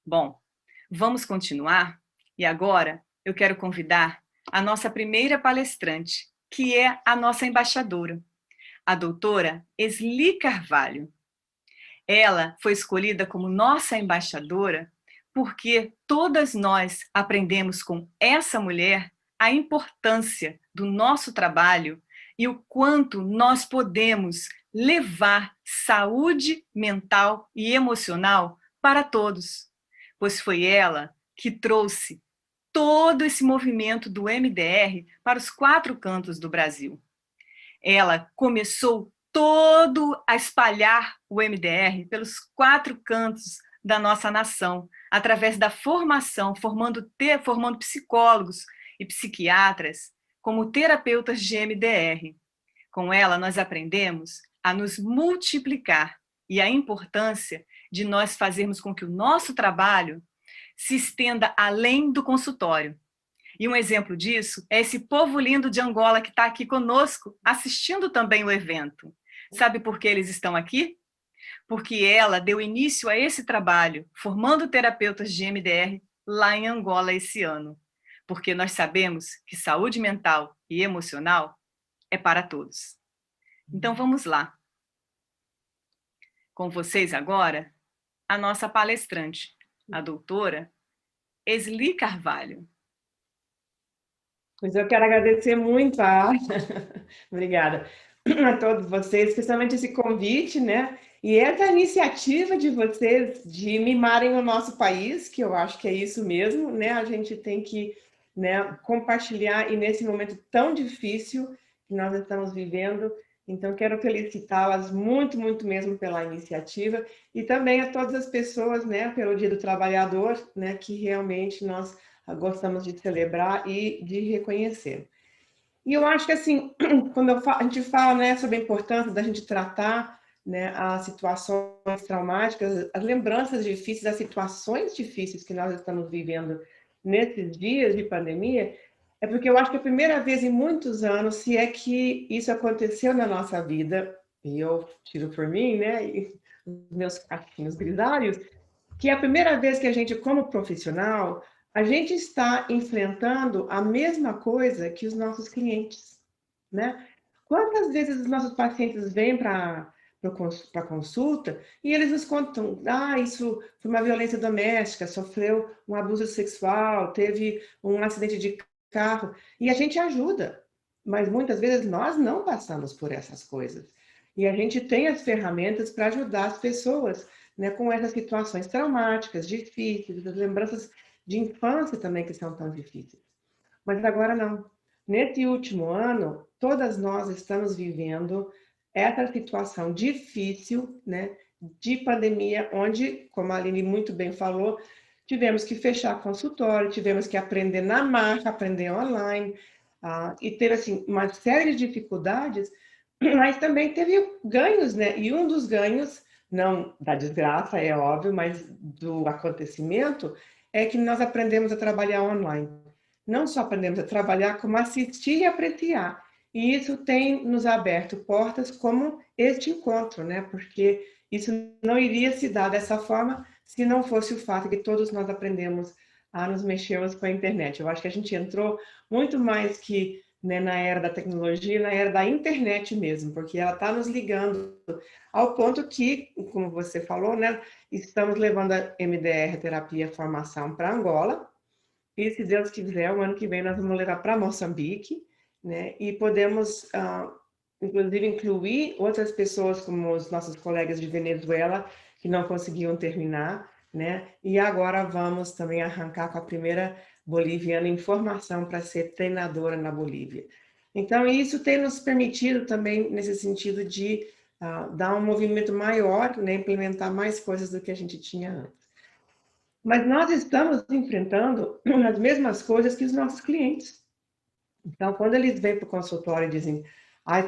Bom, vamos continuar? E agora eu quero convidar a nossa primeira palestrante, que é a nossa embaixadora, a doutora Esli Carvalho. Ela foi escolhida como nossa embaixadora porque todas nós aprendemos com essa mulher a importância do nosso trabalho e o quanto nós podemos levar saúde mental e emocional para todos, pois foi ela que trouxe todo esse movimento do MDR para os 4 cantos do Brasil. Ela começou todo a espalhar o MDR pelos 4 cantos da nossa nação, através da formação, formando psicólogos e psiquiatras como terapeutas de MDR. Com ela, nós aprendemos a nos multiplicar e a importância de nós fazermos com que o nosso trabalho se estenda além do consultório. E um exemplo disso é esse povo lindo de Angola que está aqui conosco, assistindo também o evento. Sabe por que eles estão aqui? Porque ela deu início a esse trabalho, formando terapeutas de MDR lá em Angola esse ano. Porque nós sabemos que saúde mental e emocional é para todos. Então vamos lá. Com vocês agora, a nossa palestrante, a doutora Esli Carvalho. Pois eu quero agradecer muito obrigada a todos vocês, especialmente esse convite, né? E essa iniciativa de vocês de mimarem o nosso país, que eu acho que é isso mesmo, né? A gente tem que, né, compartilhar, e nesse momento tão difícil que nós estamos vivendo. Então, quero felicitá-las muito, muito mesmo pela iniciativa, e também a todas as pessoas, né, pelo Dia do Trabalhador, né, que realmente nós gostamos de celebrar e de reconhecer. E eu acho que, assim, quando a gente fala, né, sobre a importância da gente tratar, né, as situações traumáticas, as lembranças difíceis, as situações difíceis que nós estamos vivendo nesses dias de pandemia, é porque eu acho que é a primeira vez em muitos anos, se é que isso aconteceu na nossa vida, e eu tiro por mim, né, e os meus cachinhos grisalhos, que é a primeira vez que a gente, como profissional, a gente está enfrentando a mesma coisa que os nossos clientes, né? Quantas vezes os nossos pacientes vêm para a consulta e eles nos contam, isso foi uma violência doméstica, sofreu um abuso sexual, teve um acidente de carro, e a gente ajuda, mas muitas vezes nós não passamos por essas coisas. E a gente tem as ferramentas para ajudar as pessoas, né, com essas situações traumáticas, difíceis, as lembranças de infância também que são tão difíceis. Mas agora não. Nesse último ano, todas nós estamos vivendo essa situação difícil, né, de pandemia, onde, como a Aline muito bem falou, tivemos que fechar consultório, tivemos que aprender na marca, aprender online, e teve, assim, uma série de dificuldades, mas também teve ganhos, né? E um dos ganhos, não da desgraça, é óbvio, mas do acontecimento, é que nós aprendemos a trabalhar online. Não só aprendemos a trabalhar, como assistir e apreciar. E isso tem nos aberto portas como este encontro, né? Porque isso não iria se dar dessa forma se não fosse o fato que todos nós aprendemos a nos mexermos com a internet. Eu acho que a gente entrou muito mais que, né, na era da tecnologia, na era da internet mesmo, porque ela está nos ligando ao ponto que, como você falou, né, estamos levando a MDR, terapia formação, para Angola, e se Deus quiser, o ano que vem nós vamos levar para Moçambique, né, e podemos, inclusive, incluir outras pessoas, como os nossos colegas de Venezuela, que não conseguiam terminar, né, e agora vamos também arrancar com a primeira boliviana em formação para ser treinadora na Bolívia. Então, isso tem nos permitido também, nesse sentido de dar um movimento maior, né, implementar mais coisas do que a gente tinha antes. Mas nós estamos enfrentando as mesmas coisas que os nossos clientes. Então, quando eles vêm para o consultório e dizem,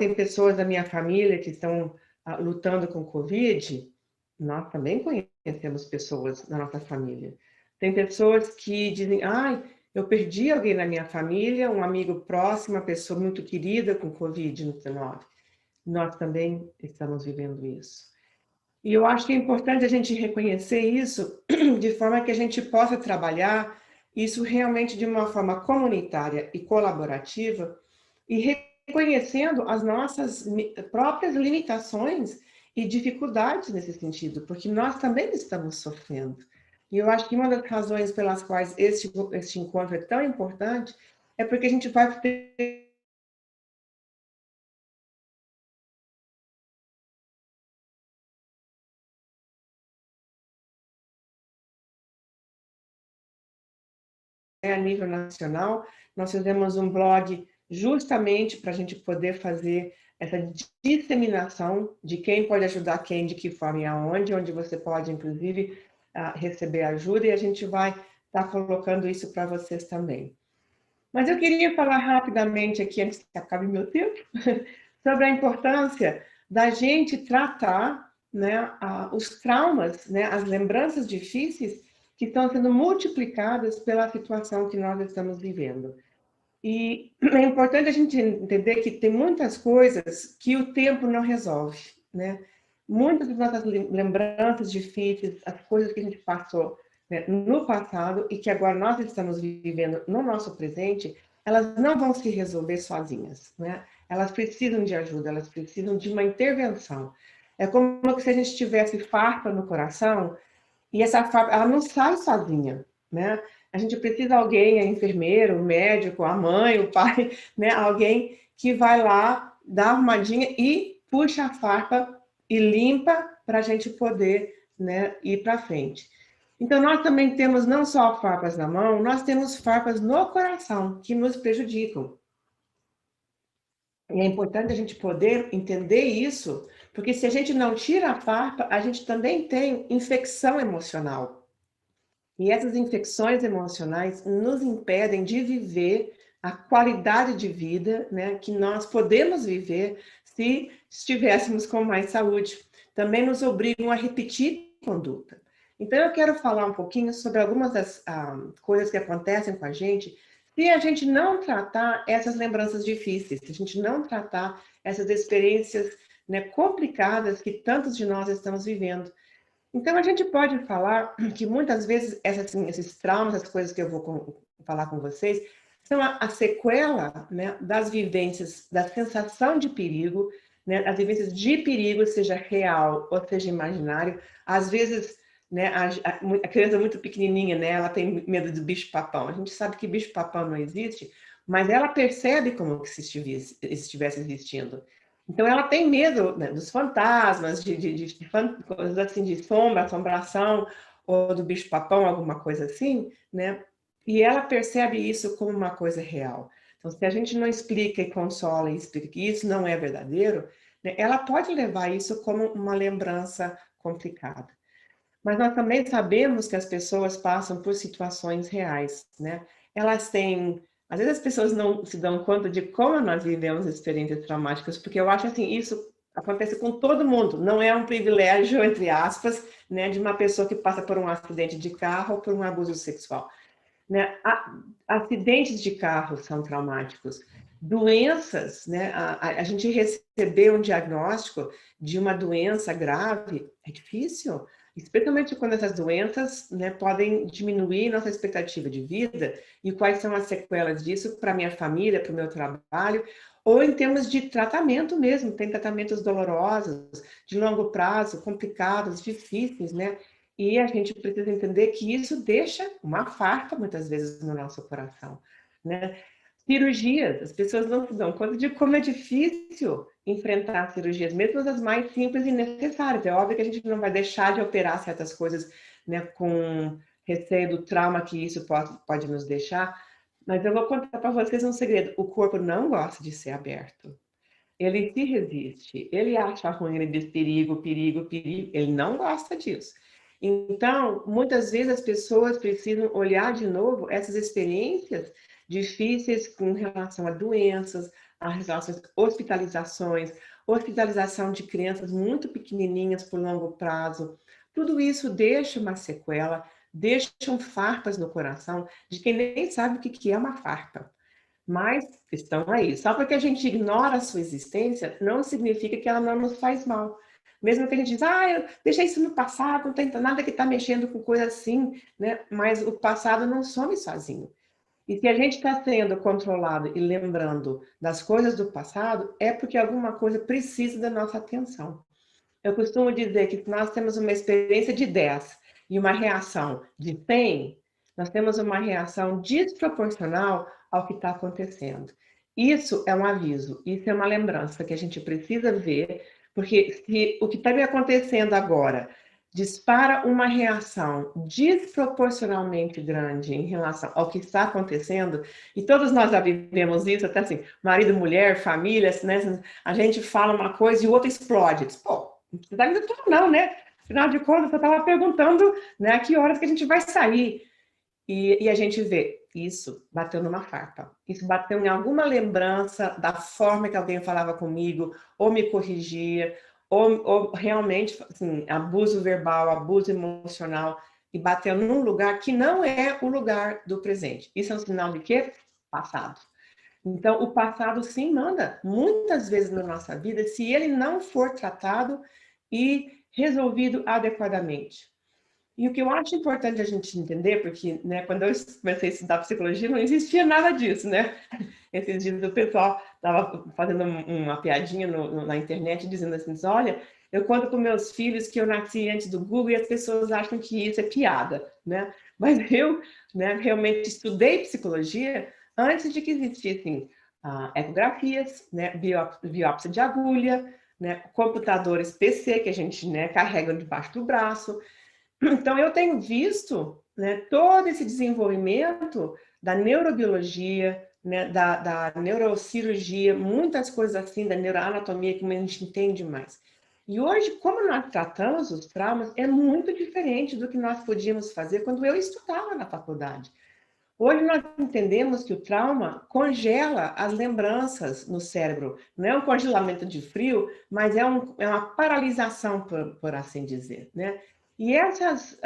tem pessoas da minha família que estão lutando com Covid, nós também conhecemos pessoas da nossa família. Tem pessoas que dizem, eu perdi alguém na minha família, um amigo próximo, uma pessoa muito querida com Covid-19. Nós também estamos vivendo isso. E eu acho que é importante a gente reconhecer isso de forma que a gente possa trabalhar isso realmente de uma forma comunitária e colaborativa e reconhecendo as nossas próprias limitações e dificuldades nesse sentido, porque nós também estamos sofrendo. E eu acho que uma das razões pelas quais este encontro é tão importante é porque a gente vai ter a nível nacional, nós fizemos um blog justamente para a gente poder fazer essa disseminação de quem pode ajudar quem, de que forma e aonde, onde você pode, inclusive, receber ajuda, e a gente vai estar colocando isso para vocês também. Mas eu queria falar rapidamente aqui, antes que acabe meu tempo, sobre a importância da gente tratar, né, os traumas, né, as lembranças difíceis que estão sendo multiplicadas pela situação que nós estamos vivendo. E é importante a gente entender que tem muitas coisas que o tempo não resolve, né? Muitas das nossas lembranças difíceis, as coisas que a gente passou, né, no passado e que agora nós estamos vivendo no nosso presente, elas não vão se resolver sozinhas, né? Elas precisam de ajuda, elas precisam de uma intervenção. É como se a gente tivesse farpa no coração e essa farpa, ela não sai sozinha, né? A gente precisa de alguém, a enfermeiro, o médico, a mãe, o pai, né? Alguém que vai lá, dá uma arrumadinha e puxa a farpa e limpa para a gente poder, né, ir para frente. Então, nós também temos não só farpas na mão, nós temos farpas no coração, que nos prejudicam. E é importante a gente poder entender isso, porque se a gente não tira a farpa, a gente também tem infecção emocional. E essas infecções emocionais nos impedem de viver a qualidade de vida, né, que nós podemos viver se estivéssemos com mais saúde. Também nos obrigam a repetir conduta. Então, eu quero falar um pouquinho sobre algumas das coisas que acontecem com a gente se a gente não tratar essas lembranças difíceis, se a gente não tratar essas experiências, né, complicadas que tantos de nós estamos vivendo. Então, a gente pode falar que muitas vezes esses traumas, as coisas que eu vou falar com vocês, são a sequela, né, das vivências, da sensação de perigo, né, as vivências de perigo, seja real ou seja imaginário. Às vezes, né, a criança muito pequenininha, né, ela tem medo do bicho-papão. A gente sabe que bicho-papão não existe, mas ela percebe como que se estivesse existindo. Então, ela tem medo, né, dos fantasmas, de coisas assim, de sombra, assombração, ou do bicho-papão, alguma coisa assim, né? E ela percebe isso como uma coisa real. Então, se a gente não explica e consola e explica que isso não é verdadeiro, né, ela pode levar isso como uma lembrança complicada. Mas nós também sabemos que as pessoas passam por situações reais, né? Elas têm... Às vezes as pessoas não se dão conta de como nós vivemos experiências traumáticas, porque eu acho assim, isso acontece com todo mundo, não é um privilégio, entre aspas, né, de uma pessoa que passa por um acidente de carro ou por um abuso sexual, né? Acidentes de carro são traumáticos. Doenças, né? A gente receber um diagnóstico de uma doença grave é difícil, especialmente quando essas doenças, né, podem diminuir nossa expectativa de vida e quais são as sequelas disso para minha família, para o meu trabalho, ou em termos de tratamento mesmo, tem tratamentos dolorosos, de longo prazo, complicados, difíceis, né? E a gente precisa entender que isso deixa uma farpa, muitas vezes, no nosso coração, né? Cirurgias, as pessoas não se dão conta de como é difícil enfrentar cirurgias, mesmo as mais simples e necessárias. É óbvio que a gente não vai deixar de operar certas coisas, né, com receio do trauma que isso pode nos deixar, mas eu vou contar para vocês um segredo. O corpo não gosta de ser aberto. Ele se resiste, ele acha ruim, ele diz perigo, perigo, perigo, ele não gosta disso. Então, muitas vezes as pessoas precisam olhar de novo essas experiências difíceis com relação a doenças, a relações, hospitalizações, hospitalização de crianças muito pequenininhas por longo prazo. Tudo isso deixa uma sequela, deixam farpas no coração de quem nem sabe o que é uma farpa. Mas estão aí. Só porque a gente ignora a sua existência, não significa que ela não nos faz mal. Mesmo que a gente diz, eu deixei isso no passado, não tem nada que está mexendo com coisa assim, né? Mas o passado não some sozinho. E se a gente está sendo controlado e lembrando das coisas do passado, é porque alguma coisa precisa da nossa atenção. Eu costumo dizer que se nós temos uma experiência de 10 e uma reação de 100, nós temos uma reação desproporcional ao que está acontecendo. Isso é um aviso, isso é uma lembrança que a gente precisa ver, porque se o que está me acontecendo agora dispara uma reação desproporcionalmente grande em relação ao que está acontecendo, e todos nós já vivemos isso, até assim, marido, mulher, família, né? A gente fala uma coisa e o outro explode. Pô, não precisa ainda tudo não, né? Afinal de contas, eu estava perguntando, né, que horas que a gente vai sair. E a gente vê, isso bateu numa farpa. Isso bateu em alguma lembrança da forma que alguém falava comigo, ou me corrigia, ou realmente, assim, abuso verbal, abuso emocional, e bateu num lugar que não é o lugar do presente. Isso é um sinal de quê? Passado. Então, o passado sim manda muitas vezes na nossa vida, se ele não for tratado e resolvido adequadamente. E o que eu acho importante a gente entender, porque, né, quando eu comecei a estudar psicologia, não existia nada disso, né? Esses dias o pessoal estava fazendo uma piadinha na internet, dizendo assim, olha, eu conto para meus filhos que eu nasci antes do Google e as pessoas acham que isso é piada, né? Mas eu, né, realmente estudei psicologia antes de que existissem ecografias, né, biópsia de agulha, né, computadores PC que a gente, né, carrega debaixo do braço. Então, eu tenho visto, né, todo esse desenvolvimento da neurobiologia, né, da neurocirurgia, muitas coisas assim, da neuroanatomia que a gente entende mais. E hoje, como nós tratamos os traumas, é muito diferente do que nós podíamos fazer quando eu estudava na faculdade. Hoje nós entendemos que o trauma congela as lembranças no cérebro. Não é um congelamento de frio, mas é uma paralisação, por assim dizer, né? E essas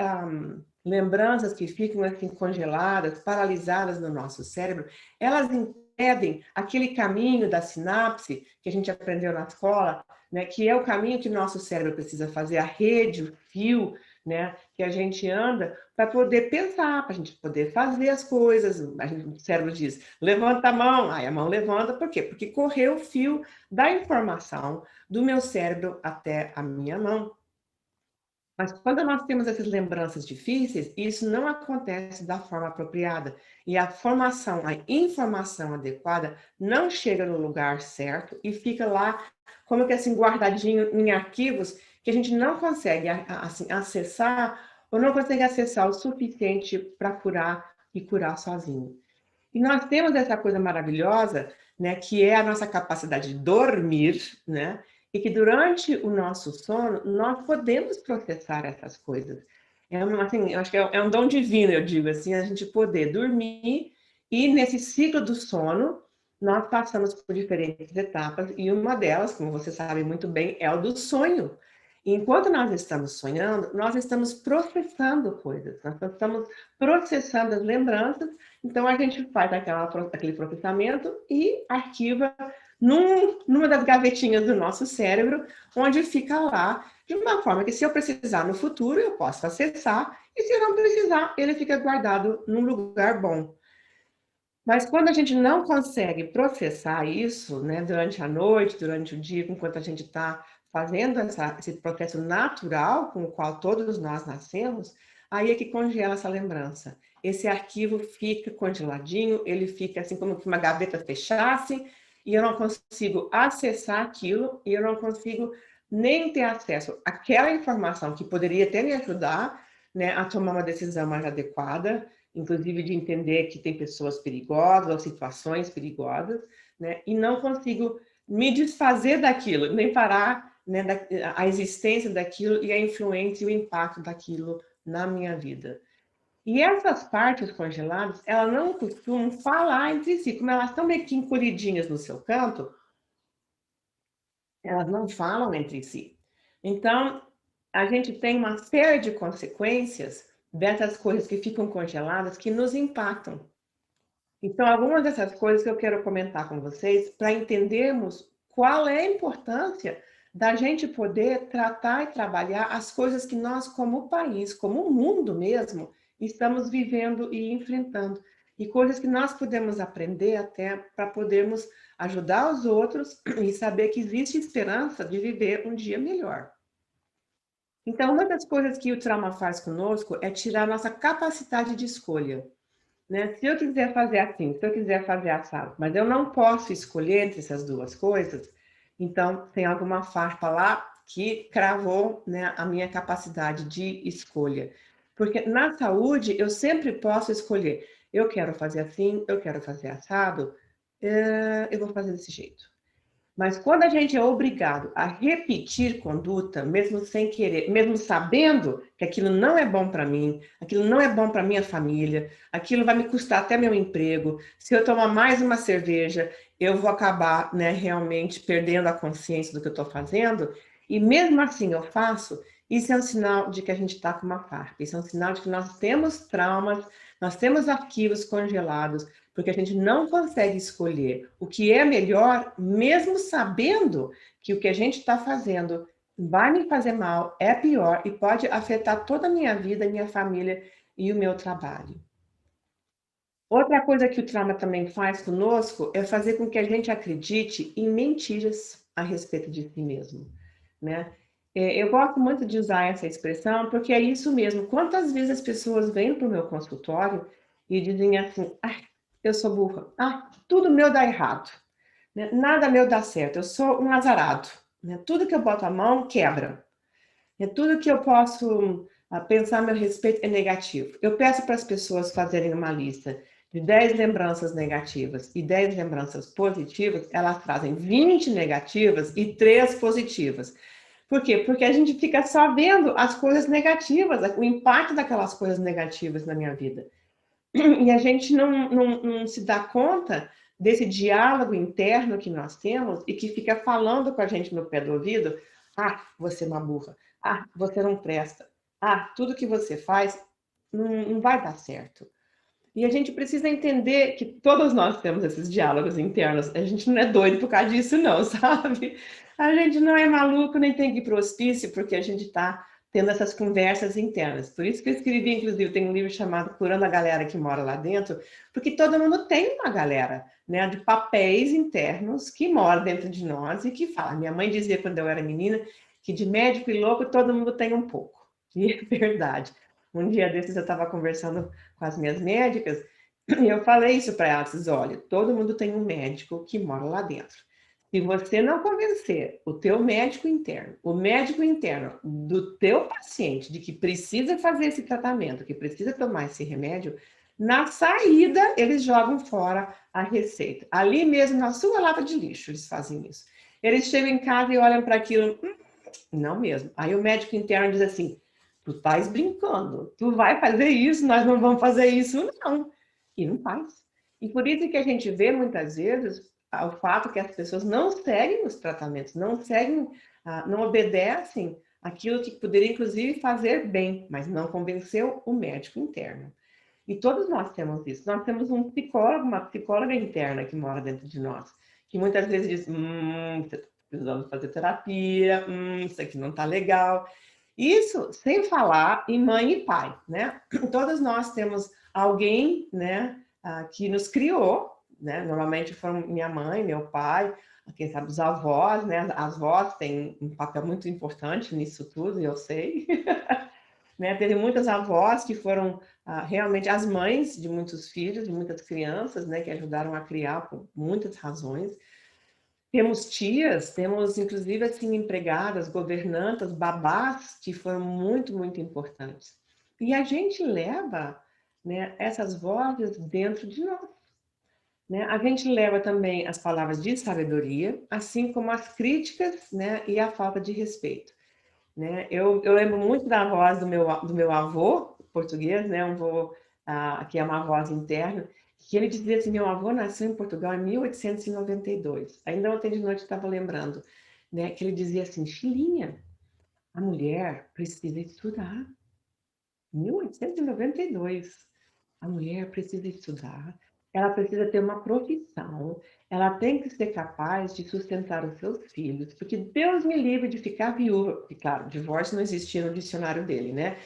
lembranças que ficam assim congeladas, paralisadas no nosso cérebro, elas impedem aquele caminho da sinapse que a gente aprendeu na escola, né? Que é o caminho que nosso cérebro precisa fazer, a rede, o fio, né? Que a gente anda para poder pensar, para a gente poder fazer as coisas. O cérebro diz, levanta a mão, aí a mão levanta, por quê? Porque correu o fio da informação do meu cérebro até a minha mão. Mas quando nós temos essas lembranças difíceis, isso não acontece da forma apropriada. E a formação, a informação adequada não chega no lugar certo e fica lá, como que assim, guardadinho em arquivos que a gente não consegue assim, acessar ou não consegue acessar o suficiente para curar e curar sozinho. E nós temos essa coisa maravilhosa, né, que é a nossa capacidade de dormir, né, e que durante o nosso sono nós podemos processar essas coisas. Assim, eu acho que é um dom divino, eu digo assim, a gente poder dormir e nesse ciclo do sono nós passamos por diferentes etapas e uma delas, como você sabe muito bem, é o do sonho. E enquanto nós estamos sonhando, nós estamos processando coisas, nós estamos processando as lembranças, então a gente faz aquele processamento e arquiva numa das gavetinhas do nosso cérebro, onde fica lá, de uma forma que se eu precisar no futuro, eu posso acessar, e se eu não precisar, ele fica guardado num lugar bom. Mas quando a gente não consegue processar isso, né, durante a noite, durante o dia, enquanto a gente está fazendo esse processo natural com o qual todos nós nascemos, aí é que congela essa lembrança. Esse arquivo fica congeladinho, ele fica assim como se uma gaveta fechasse, e eu não consigo acessar aquilo, e eu não consigo nem ter acesso àquela informação que poderia até me ajudar, né, a tomar uma decisão mais adequada, inclusive de entender que tem pessoas perigosas ou situações perigosas, né? E não consigo me desfazer daquilo, nem parar, né, a existência daquilo e a influência e o impacto daquilo na minha vida. E essas partes congeladas, elas não costumam falar entre si, como elas estão meio que encolhidinhas no seu canto, elas não falam entre si. Então, a gente tem uma série de consequências dessas coisas que ficam congeladas que nos impactam. Então, algumas dessas coisas que eu quero comentar com vocês para entendermos qual é a importância da gente poder tratar e trabalhar as coisas que nós, como país, como mundo mesmo, estamos vivendo e enfrentando. E coisas que nós podemos aprender até para podermos ajudar os outros e saber que existe esperança de viver um dia melhor. Então, uma das coisas que o trauma faz conosco é tirar nossa capacidade de escolha, né? Se eu quiser fazer assim, se eu quiser fazer assado, mas eu não posso escolher entre essas duas coisas, então tem alguma farpa lá que cravou, né, a minha capacidade de escolha. Porque na saúde eu sempre posso escolher. Eu quero fazer assim, eu quero fazer assado, eu vou fazer desse jeito. Mas quando a gente é obrigado a repetir conduta, mesmo sem querer, mesmo sabendo que aquilo não é bom para mim, aquilo não é bom para minha família, aquilo vai me custar até meu emprego, se eu tomar mais uma cerveja, eu vou acabar, né, realmente perdendo a consciência do que eu estou fazendo, e mesmo assim eu faço, isso é um sinal de que a gente está com uma farpa, isso é um sinal de que nós temos traumas, nós temos arquivos congelados, porque a gente não consegue escolher o que é melhor, mesmo sabendo que o que a gente está fazendo vai me fazer mal, é pior e pode afetar toda a minha vida, minha família e o meu trabalho. Outra coisa que o trauma também faz conosco é fazer com que a gente acredite em mentiras a respeito de si mesmo, né? Eu gosto muito de usar essa expressão porque é isso mesmo. Quantas vezes as pessoas vêm para o meu consultório e dizem assim: "Ai, eu sou burra. Ah, tudo meu dá errado, né? Nada meu dá certo. Eu sou um azarado, né? Tudo que eu boto a mão quebra. Tudo que eu posso pensar a meu respeito é negativo." Eu peço para as pessoas fazerem uma lista de 10 lembranças negativas e 10 lembranças positivas, elas trazem 20 negativas e 3 positivas. Por quê? Porque a gente fica só vendo as coisas negativas, o impacto daquelas coisas negativas na minha vida. E a gente não se dá conta desse diálogo interno que nós temos e que fica falando com a gente no pé do ouvido: "Ah, você é uma burra. Ah, você não presta. Ah, tudo que você faz não vai dar certo." E a gente precisa entender que todos nós temos esses diálogos internos. A gente não é doido por causa disso, não, sabe? A gente não é maluco nem tem que ir para o hospício porque a gente está tendo essas conversas internas. Por isso que eu escrevi, inclusive, tem um livro chamado Curando a Galera que Mora Lá Dentro, porque todo mundo tem uma galera, né, de papéis internos que mora dentro de nós e que fala. Minha mãe dizia quando eu era menina que de médico e louco todo mundo tem um pouco. E é verdade. Um dia desses eu estava conversando com as minhas médicas, e eu falei isso para elas: olha, todo mundo tem um médico que mora lá dentro. Se você não convencer o teu médico interno, o médico interno do teu paciente de que precisa fazer esse tratamento, que precisa tomar esse remédio, na saída eles jogam fora a receita. Ali mesmo, na sua lata de lixo, eles fazem isso. Eles chegam em casa e olham para aquilo: não mesmo." Aí o médico interno diz assim: "Tu estás brincando, tu vai fazer isso, nós não vamos fazer isso não." E não faz. E por isso que a gente vê muitas vezes o fato que as pessoas não seguem os tratamentos, não seguem, não obedecem aquilo que poderia inclusive fazer bem, mas não convenceu o médico interno. E todos nós temos isso. Nós temos um psicólogo, uma psicóloga interna que mora dentro de nós, que muitas vezes diz: você está precisando fazer terapia, isso aqui não está legal." Isso sem falar em mãe e pai, né? Todos nós temos alguém, né, que nos criou, né? Normalmente foram minha mãe, meu pai, quem sabe os avós, né? As avós têm um papel muito importante nisso tudo, eu sei. Né? Teve muitas avós que foram realmente as mães de muitos filhos, de muitas crianças, né? Que ajudaram a criar por muitas razões. Temos tias, temos inclusive assim empregadas, governantas, babás que foram muito, muito importantes. E a gente leva, né, essas vozes dentro de nós, né? A gente leva também as palavras de sabedoria, assim como as críticas, né, e a falta de respeito, né? Eu lembro muito da voz do meu avô português, né? Um avô que é uma voz interna, que ele dizia assim: meu avô nasceu em Portugal em 1892. Ainda ontem de noite eu estava lembrando, né? Que ele dizia assim: "Filhinha, a mulher precisa estudar." 1892. A mulher precisa estudar, ela precisa ter uma profissão, ela tem que ser capaz de sustentar os seus filhos, porque Deus me livre de ficar viúva, e claro, divórcio não existia no dicionário dele, né?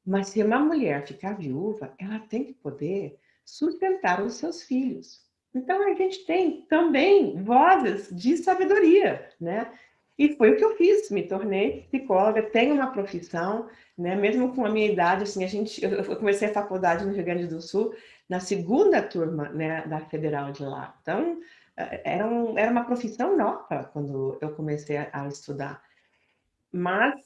Mas se uma mulher ficar viúva, ela tem que poder sustentar os seus filhos. Então a gente tem também vozes de sabedoria, né? E foi o que eu fiz, me tornei psicóloga, tenho uma profissão, né? Mesmo com a minha idade, assim, eu comecei a faculdade no Rio Grande do Sul na segunda turma, né, da federal de lá. Então era uma profissão nova quando eu comecei a estudar. Mas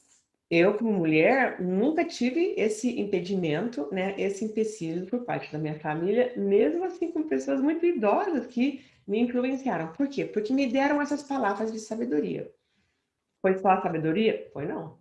eu, como mulher, nunca tive esse impedimento, né, esse empecilho por parte da minha família, mesmo assim com pessoas muito idosas que me influenciaram. Por quê? Porque me deram essas palavras de sabedoria. Foi só a sabedoria? Foi não.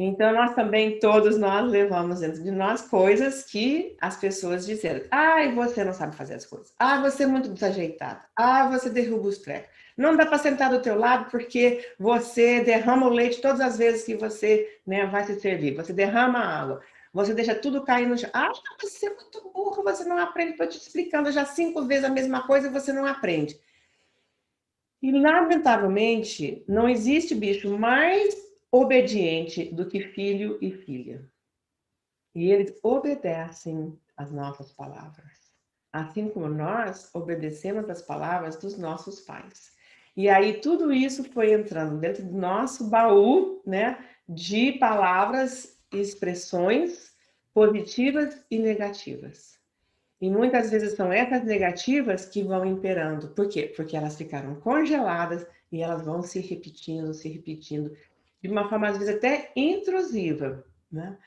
Então, nós também, todos nós levamos dentro de nós coisas que as pessoas disseram. Ai, você não sabe fazer as coisas. Ah, você é muito desajeitado. Ah, você derruba os trecos. Não dá para sentar do teu lado porque você derrama o leite todas as vezes que você, né, vai se servir. Você derrama a água. Você deixa tudo cair no chão. Ah, você é muito burro, você não aprende. Estou te explicando já 5 vezes a mesma coisa e você não aprende. E, lamentavelmente, não existe bicho mais obediente do que filho e filha. E eles obedecem às nossas palavras, assim como nós obedecemos às palavras dos nossos pais. E aí tudo isso foi entrando dentro do nosso baú, né, de palavras e expressões positivas e negativas. E muitas vezes são essas negativas que vão imperando. Por quê? Porque elas ficaram congeladas e elas vão se repetindo, de uma forma, às vezes, até intrusiva, né?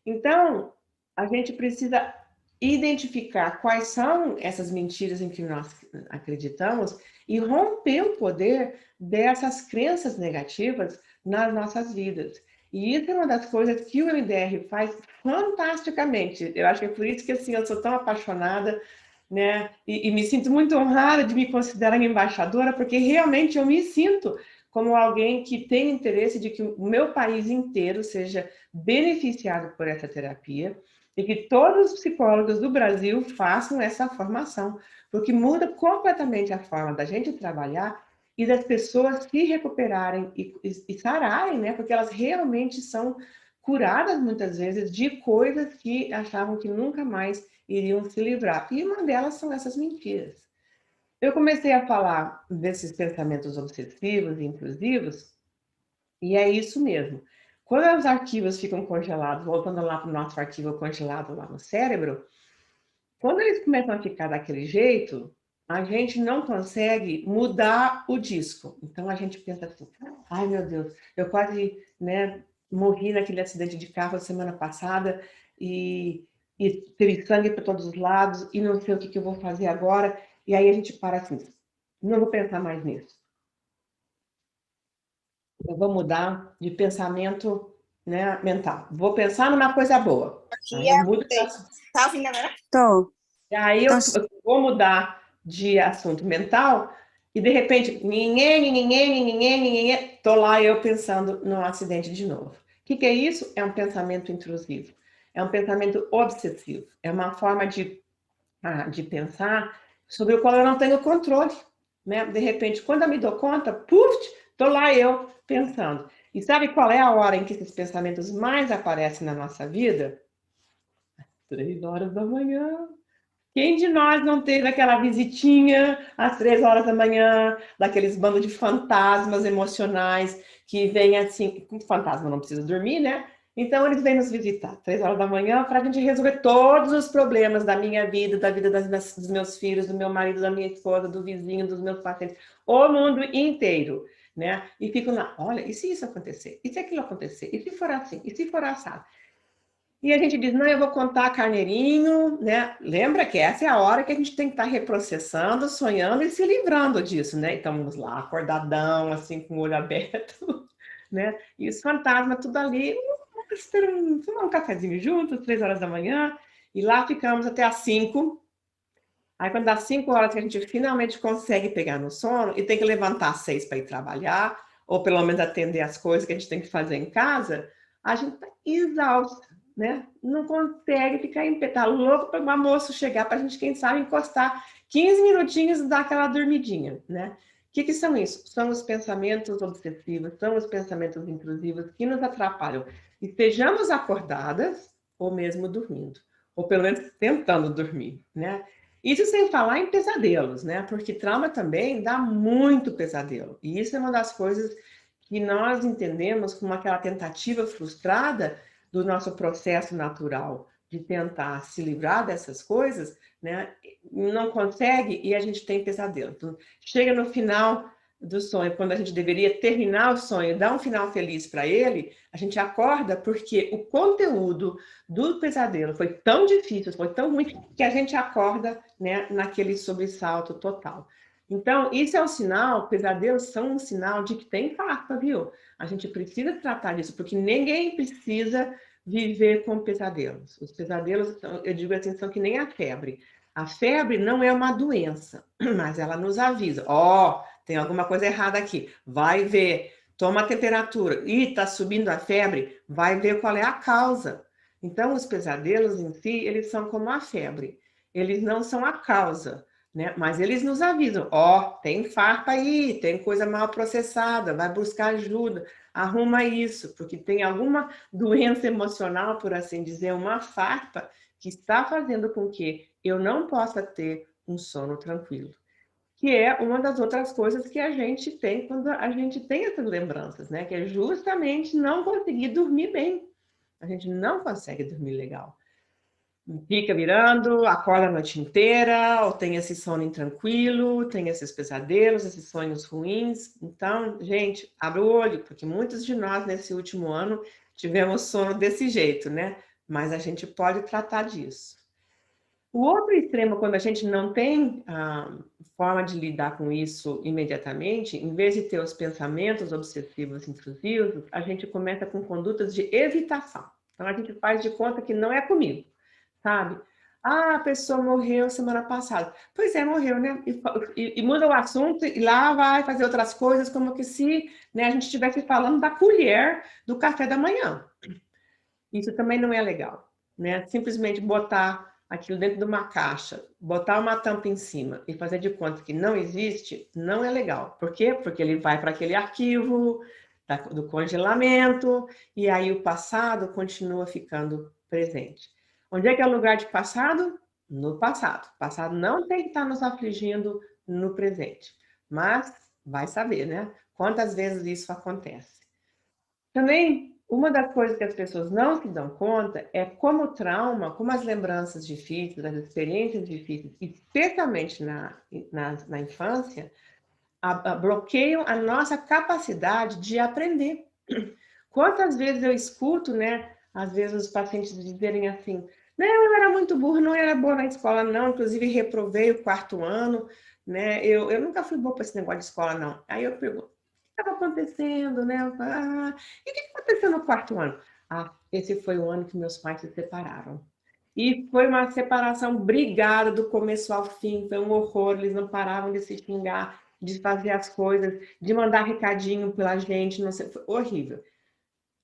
Então, a gente precisa identificar quais são essas mentiras em que nós acreditamos e romper o poder dessas crenças negativas nas nossas vidas. E isso é uma das coisas que o MDR faz fantasticamente. Eu acho que é por isso que assim, eu sou tão apaixonada, né? E me sinto muito honrada de me considerar embaixadora, porque realmente eu me sinto como alguém que tem interesse de que o meu país inteiro seja beneficiado por essa terapia e que todos os psicólogos do Brasil façam essa formação, porque muda completamente a forma da gente trabalhar e das pessoas se recuperarem e sararem, né? Porque elas realmente são curadas muitas vezes de coisas que achavam que nunca mais iriam se livrar. E uma delas são essas mentiras. Eu comecei a falar desses pensamentos obsessivos e intrusivos, e é isso mesmo. Quando os arquivos ficam congelados, voltando lá para o nosso arquivo congelado lá no cérebro, quando eles começam a ficar daquele jeito, a gente não consegue mudar o disco. Então a gente pensa assim: ai meu Deus, eu quase, né, morri naquele acidente de carro semana passada e teve sangue para todos os lados e não sei o que eu vou fazer agora. E aí a gente para assim: não vou pensar mais nisso. Eu vou mudar de pensamento, né, mental. Vou pensar numa coisa boa. Aí eu mudo. Tá ouvindo agora? Tô. E aí Tô. eu vou mudar de assunto mental e de repente, ninguém, tô lá eu pensando num acidente de novo. O que é isso? É um pensamento intrusivo. É um pensamento obsessivo. É uma forma de pensar sobre o qual eu não tenho controle, né? De repente, quando eu me dou conta, puf, tô lá eu pensando. E sabe qual é a hora em que esses pensamentos mais aparecem na nossa vida? 3 horas da manhã. Quem de nós não teve aquela visitinha às 3 horas da manhã, daqueles bandos de fantasmas emocionais que vêm assim, com fantasma não precisa dormir, né? Então eles vêm nos visitar 3 horas da manhã para a gente resolver todos os problemas da minha vida, da vida dos meus filhos, do meu marido, da minha esposa, do vizinho, dos meus pacientes, o mundo inteiro, né? E fico lá, olha, e se isso acontecer? E se aquilo acontecer? E se for assim? E se for assado? E a gente diz, não, eu vou contar carneirinho, né? Lembra que essa é a hora que a gente tem que estar reprocessando, sonhando e se livrando disso, né? Então, vamos lá, acordadão, assim, com o olho aberto, né? E os fantasmas, tudo ali, tomar um cafezinho juntos, 3 horas da manhã, e lá ficamos até às 5. Aí, quando dá 5 horas que a gente finalmente consegue pegar no sono e tem que levantar às 6 para ir trabalhar, ou pelo menos atender as coisas que a gente tem que fazer em casa, a gente está exausta. né? Não consegue ficar em pé. Tá louco para o almoço chegar, para a gente, quem sabe, encostar 15 minutinhos e dar aquela dormidinha, né? O que são isso? São os pensamentos obsessivos, são os pensamentos intrusivos que nos atrapalham. Estejamos acordadas ou mesmo dormindo, ou pelo menos tentando dormir, né? Isso sem falar em pesadelos, né? Porque trauma também dá muito pesadelo. E isso é uma das coisas que nós entendemos como aquela tentativa frustrada do nosso processo natural de tentar se livrar dessas coisas, né? Não consegue e a gente tem pesadelo. Então, chega no final do sonho, quando a gente deveria terminar o sonho, dar um final feliz para ele, a gente acorda porque o conteúdo do pesadelo foi tão difícil, foi tão ruim, que a gente acorda, né, naquele sobressalto total. Então, isso é um sinal, pesadelos são um sinal de que tem farpa, viu? A gente precisa tratar disso, porque ninguém precisa viver com pesadelos. Os pesadelos, eu digo assim, são que nem a febre. A febre não é uma doença, mas ela nos avisa. Ó, tem alguma coisa errada aqui. Vai ver, toma a temperatura. Ih, tá subindo a febre. Vai ver qual é a causa. Então, os pesadelos em si, eles são como a febre. Eles não são a causa, né? Mas eles nos avisam. Ó, tem farpa aí, tem coisa mal processada, vai buscar ajuda. Arruma isso, porque tem alguma doença emocional, por assim dizer, uma farpa que está fazendo com que eu não possa ter um sono tranquilo. Que é uma das outras coisas que a gente tem quando a gente tem essas lembranças, né? Que é justamente não conseguir dormir bem. A gente não consegue dormir legal. Fica virando, acorda a noite inteira, ou tem esse sono intranquilo, tem esses pesadelos, esses sonhos ruins. Então, gente, abre o olho, porque muitos de nós nesse último ano tivemos sono desse jeito, né? Mas a gente pode tratar disso. O outro extremo, quando a gente não tem forma de lidar com isso imediatamente, em vez de ter os pensamentos obsessivos intrusivos, a gente começa com condutas de evitação. Então, a gente faz de conta que não é comigo, sabe? Ah, a pessoa morreu semana passada. Pois é, morreu, né? E muda o assunto e lá vai fazer outras coisas, como que se, né, a gente estivesse falando da colher do café da manhã. Isso também não é legal, né? Simplesmente botar aquilo dentro de uma caixa, botar uma tampa em cima e fazer de conta que não existe, não é legal. Por quê? Porque ele vai para aquele arquivo do congelamento e aí o passado continua ficando presente. Onde é que é o lugar de passado? No passado. O passado não tem que estar nos afligindo no presente. Mas vai saber, né? Quantas vezes isso acontece. Também, uma das coisas que as pessoas não se dão conta é como o trauma, como as lembranças difíceis, as experiências difíceis, especialmente na infância, bloqueiam a nossa capacidade de aprender. Quantas vezes eu escuto, né, às vezes os pacientes dizerem assim, não, eu era muito burro, não era boa na escola, não, inclusive reprovei o 4º ano, né, eu nunca fui boa para esse negócio de escola, não. Aí eu pergunto, estava acontecendo, né? E o que aconteceu no 4º ano? Ah, esse foi o ano que meus pais se separaram. E foi uma separação brigada do começo ao fim, foi um horror, eles não paravam de se xingar, de fazer as coisas, de mandar recadinho pela gente, não sei, foi horrível.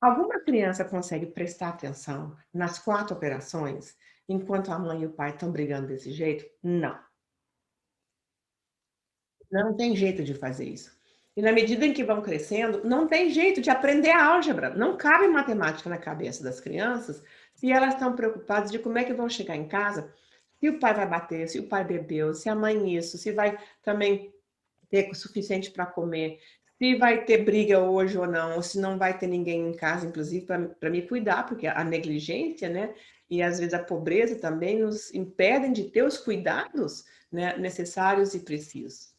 Alguma criança consegue prestar atenção nas 4 operações, enquanto a mãe e o pai estão brigando desse jeito? Não. Não tem jeito de fazer isso. E na medida em que vão crescendo, não tem jeito de aprender a álgebra. Não cabe matemática na cabeça das crianças se elas estão preocupadas de como é que vão chegar em casa, se o pai vai bater, se o pai bebeu, se a mãe isso, se vai também ter o suficiente para comer, se vai ter briga hoje ou não, ou se não vai ter ninguém em casa, inclusive, para me cuidar, porque a negligência, né, e às vezes a pobreza também nos impedem de ter os cuidados, né, necessários e precisos.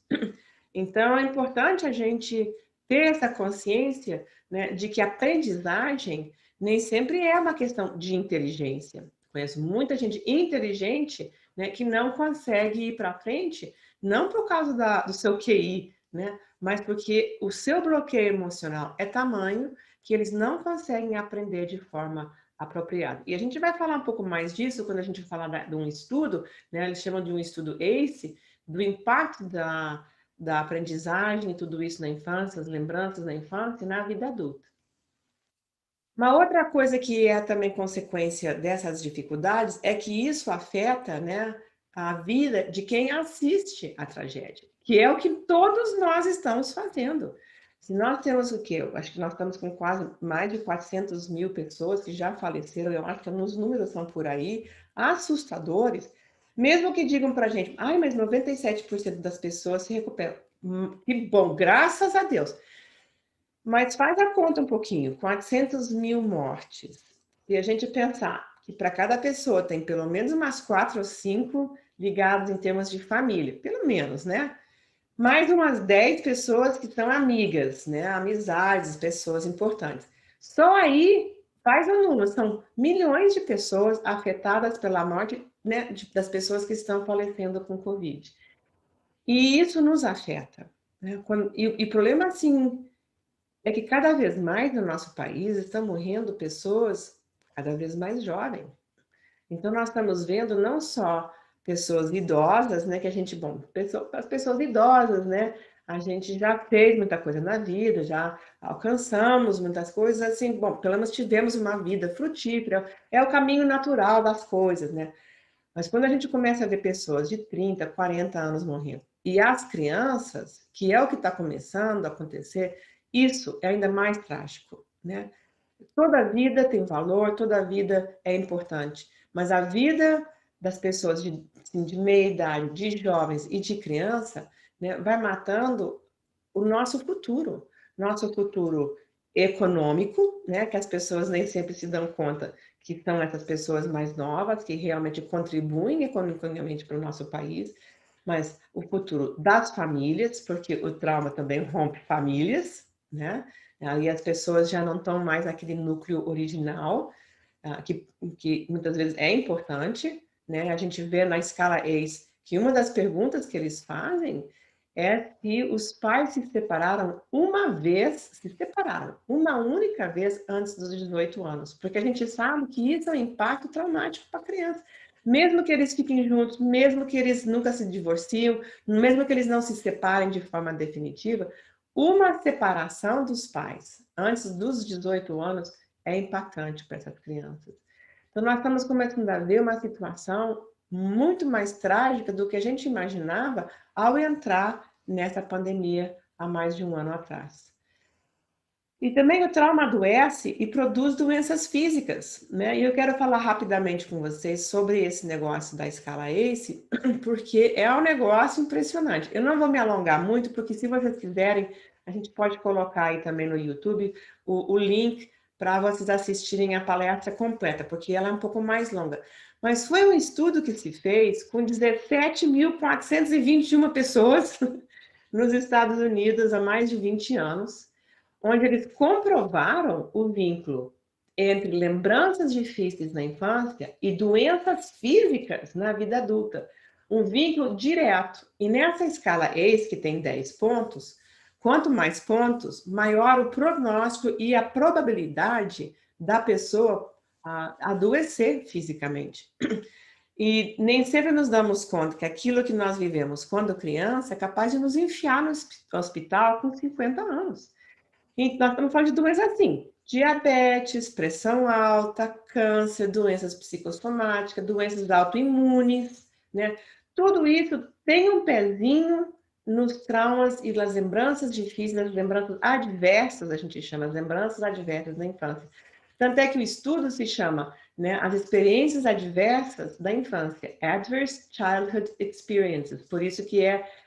Então, é importante a gente ter essa consciência, né, de que a aprendizagem nem sempre é uma questão de inteligência. Conheço muita gente inteligente, né, que não consegue ir para frente, não por causa do seu QI, né, mas porque o seu bloqueio emocional é tamanho que eles não conseguem aprender de forma apropriada. E a gente vai falar um pouco mais disso quando a gente falar de um estudo, né, eles chamam de um estudo ACE, do impacto da aprendizagem e tudo isso na infância, as lembranças na infância e na vida adulta. Uma outra coisa que é também consequência dessas dificuldades é que isso afeta, né, a vida de quem assiste a tragédia, que é o que todos nós estamos fazendo. Se nós temos o quê? Eu acho que nós estamos com quase mais de 400 mil pessoas que já faleceram, eu acho que os números são por aí, assustadores, mesmo que digam para a gente, ai, mas 97% das pessoas se recuperam. Que bom, graças a Deus. Mas faz a conta um pouquinho, 400 mil mortes. Se a gente pensar que para cada pessoa tem pelo menos umas 4 ou 5 ligadas em termos de família, pelo menos, né? Mais umas 10 pessoas que são amigas, né? Amizades, pessoas importantes. Só aí, faz o número, são milhões de pessoas afetadas pela morte, né, das pessoas que estão falecendo com Covid. E isso nos afeta, né? E o problema, assim, é que cada vez mais no nosso país estão morrendo pessoas cada vez mais jovens. Então, nós estamos vendo não só pessoas idosas, né, que a gente, bom, as pessoas idosas, né, a gente já fez muita coisa na vida, já alcançamos muitas coisas, assim, bom, pelo menos tivemos uma vida frutífera, é o caminho natural das coisas, né? Mas quando a gente começa a ver pessoas de 30, 40 anos morrendo, e as crianças, que é o que está começando a acontecer, isso é ainda mais trágico, né? Toda vida tem valor, toda vida é importante, mas a vida das pessoas de, assim, de meia idade, de jovens e de criança, né, vai matando o nosso futuro econômico, né, que as pessoas nem sempre se dão conta que são essas pessoas mais novas, que realmente contribuem economicamente para o nosso país, mas o futuro das famílias, porque o trauma também rompe famílias, né? Aí as pessoas já não estão mais naquele núcleo original, que muitas vezes é importante, né? A gente vê na escala ACE que uma das perguntas que eles fazem é se os pais se separaram uma única vez antes dos 18 anos, porque a gente sabe que isso é um impacto traumático para a criança. Mesmo que eles fiquem juntos, mesmo que eles nunca se divorciem, mesmo que eles não se separem de forma definitiva, uma separação dos pais antes dos 18 anos é impactante para essas crianças. Então, nós estamos começando a ver uma situação muito mais trágica do que a gente imaginava ao entrar nessa pandemia há mais de um ano atrás. E também o trauma adoece e produz doenças físicas, né? E eu quero falar rapidamente com vocês sobre esse negócio da escala ACE, porque é um negócio impressionante. Eu não vou me alongar muito, porque se vocês quiserem, a gente pode colocar aí também no YouTube o link para vocês assistirem a palestra completa, porque ela é um pouco mais longa. Mas foi um estudo que se fez com 17.421 pessoas nos Estados Unidos há mais de 20 anos, onde eles comprovaram o vínculo entre lembranças difíceis na infância e doenças físicas na vida adulta. Um vínculo direto. E nessa escala ACE, que tem 10 pontos, quanto mais pontos, maior o prognóstico e a probabilidade da pessoa adoecer fisicamente. E nem sempre nos damos conta que aquilo que nós vivemos quando criança é capaz de nos enfiar no hospital com 50 anos. E nós estamos falando de doenças assim, diabetes, pressão alta, câncer, doenças psicossomáticas, doenças autoimunes, né? Tudo isso tem um pezinho nos traumas e nas lembranças difíceis, nas lembranças adversas, a gente chama as lembranças adversas da infância. Tanto é que o estudo se chama, né, as experiências adversas da infância, Adverse Childhood Experiences, por isso que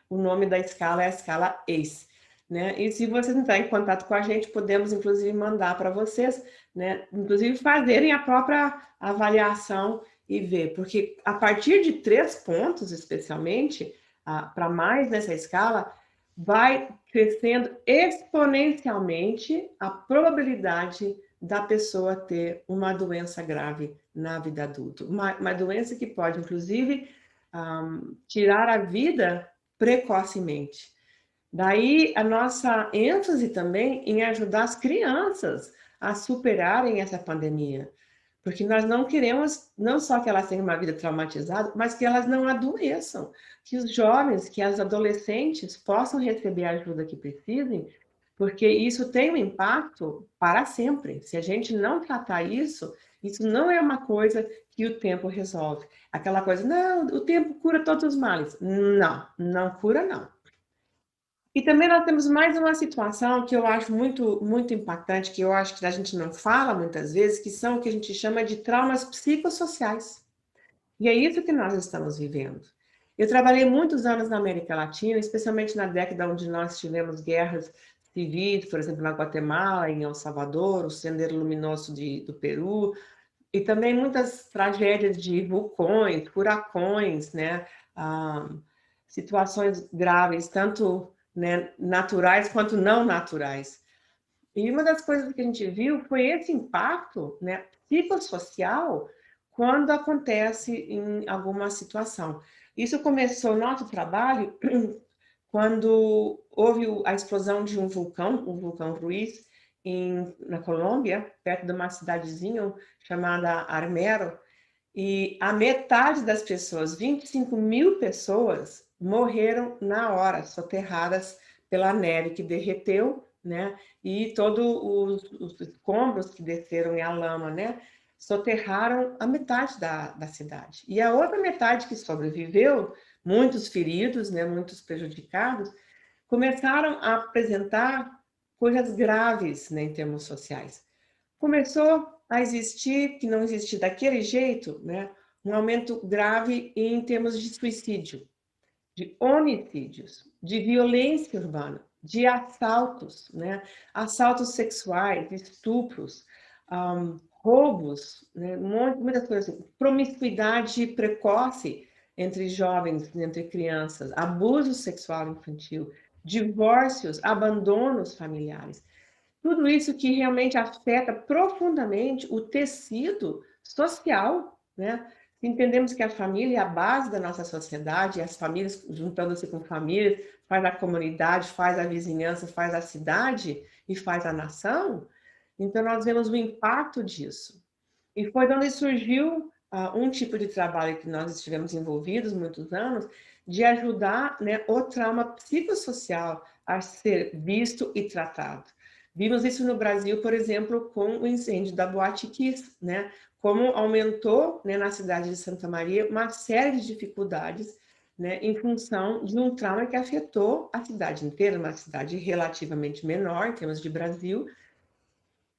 o nome da escala é a escala ACE. Né? E se vocês entrarem em contato com a gente, podemos inclusive mandar para vocês, né? Inclusive fazerem a própria avaliação e ver, porque a partir de 3 pontos, especialmente, para mais nessa escala, vai crescendo exponencialmente a probabilidade da pessoa ter uma doença grave na vida adulta. Uma doença que pode, inclusive, tirar a vida precocemente. Daí a nossa ênfase também em ajudar as crianças a superarem essa pandemia. Porque nós não queremos, não só que elas tenham uma vida traumatizada, mas que elas não adoeçam. Que os jovens, que as adolescentes possam receber a ajuda que precisem, porque isso tem um impacto para sempre. Se a gente não tratar isso, isso não é uma coisa que o tempo resolve. Aquela coisa, não, o tempo cura todos os males. Não, não cura, não. E também nós temos mais uma situação que eu acho muito impactante, que eu acho que a gente não fala muitas vezes, que são o que a gente chama de traumas psicossociais. E é isso que nós estamos vivendo. Eu trabalhei muitos anos na América Latina, especialmente na década onde nós tivemos guerras civis, por exemplo, na Guatemala, em El Salvador, o Sendero Luminoso do Peru, e também muitas tragédias de vulcões, furacões, né? Situações graves, tanto, né, naturais quanto não naturais. E uma das coisas que a gente viu foi esse impacto, né, psicossocial quando acontece em alguma situação. Isso começou nosso trabalho quando houve a explosão de um vulcão, o vulcão Ruiz, na Colômbia, perto de uma cidadezinha chamada Armero, e a metade das pessoas, 25 mil pessoas, morreram na hora, soterradas pela neve que derreteu, né? E todos os escombros que desceram e a lama, né? Soterraram a metade da cidade. E a outra metade que sobreviveu, muitos feridos, né? Muitos prejudicados, começaram a apresentar coisas graves, né? Em termos sociais. Começou a existir, que não existia daquele jeito, né? Um aumento grave em termos de suicídio, de homicídios, de violência urbana, de assaltos, né? Assaltos sexuais, estupros, roubos, né? Muitas coisas assim. Promiscuidade precoce entre jovens, entre crianças, abuso sexual infantil, divórcios, abandonos familiares. Tudo isso que realmente afeta profundamente o tecido social, né? Entendemos que a família é a base da nossa sociedade, e as famílias, juntando-se com famílias, faz a comunidade, faz a vizinhança, faz a cidade e faz a nação. Então, nós vemos o impacto disso. E foi onde surgiu um tipo de trabalho que nós estivemos envolvidos muitos anos, de ajudar, né, o trauma psicossocial a ser visto e tratado. Vimos isso no Brasil, por exemplo, com o incêndio da Boate Kiss, né? Como aumentou, né, na cidade de Santa Maria uma série de dificuldades, né, em função de um trauma que afetou a cidade inteira, uma cidade relativamente menor em termos de Brasil,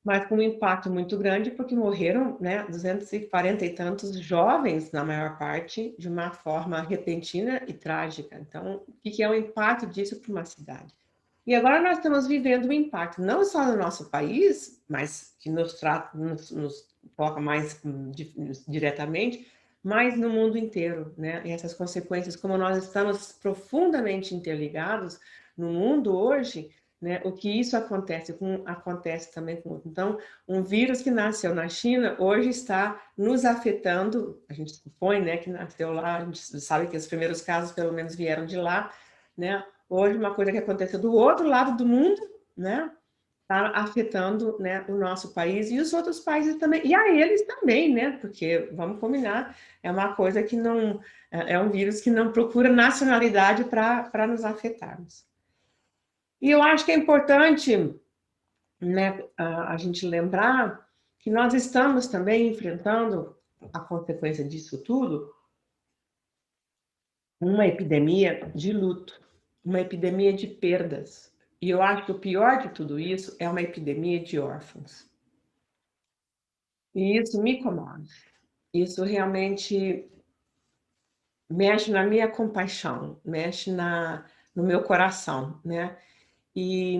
mas com um impacto muito grande, porque morreram, né, 240 e tantos jovens, na maior parte, de uma forma repentina e trágica. Então, o que é o impacto disso para uma cidade? E agora nós estamos vivendo um impacto, não só no nosso país, mas que nos toca mais diretamente, mas no mundo inteiro, né? E essas consequências, como nós estamos profundamente interligados no mundo hoje, né? O que isso acontece também com outro. Então, um vírus que nasceu na China hoje está nos afetando. A gente supõe, né, que nasceu lá. A gente sabe que os primeiros casos, pelo menos, vieram de lá, né? Hoje, uma coisa que aconteceu do outro lado do mundo, né, está afetando, né, o nosso país e os outros países também, e a eles também, né, porque, vamos combinar, é uma coisa que não, é um vírus que não procura nacionalidade para nos afetarmos. E eu acho que é importante, né, a gente lembrar que nós estamos também enfrentando a consequência disso tudo, uma epidemia de luto, uma epidemia de perdas. E eu acho que o pior de tudo isso é uma epidemia de órfãos. E isso me comove. Isso realmente mexe na minha compaixão, mexe no meu coração, né? E